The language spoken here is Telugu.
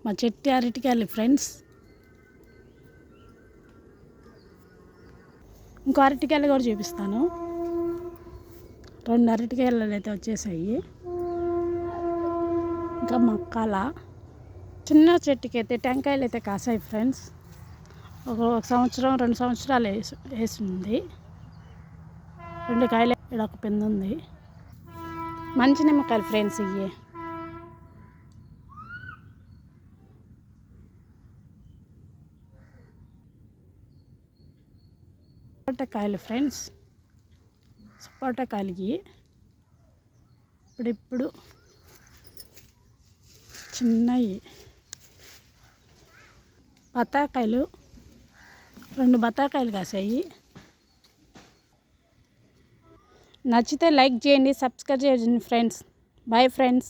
మా చెట్టు అరటికాయలు ఫ్రెండ్స్. ఇంకో అరటికాయలు కూడా చూపిస్తాను. 2 అరటికాయలు అయితే వచ్చేసాయి. ఇంకా మక్కాల చిన్న చెట్టుకి అయితే టెంకాయలు అయితే కాసాయి ఫ్రెండ్స్. ఒక సంవత్సరం 2 సంవత్సరాలు వేసింది. 2 కాయలు, ఇక్కడ ఒక పింద ఉంది. మంచి నిమ్మకాయలు ఫ్రెండ్స్ ఇవి. సపోటాకాయలు ఫ్రెండ్స్, సపోటాకాయలకి ఇప్పుడు చిన్నవి. బత్తాకాయలు 2 బత్తాకాయలు కాసాయి. నచ్చితే లైక్ చేయండి, సబ్స్క్రైబ్ చేయండి ఫ్రెండ్స్. Bye friends.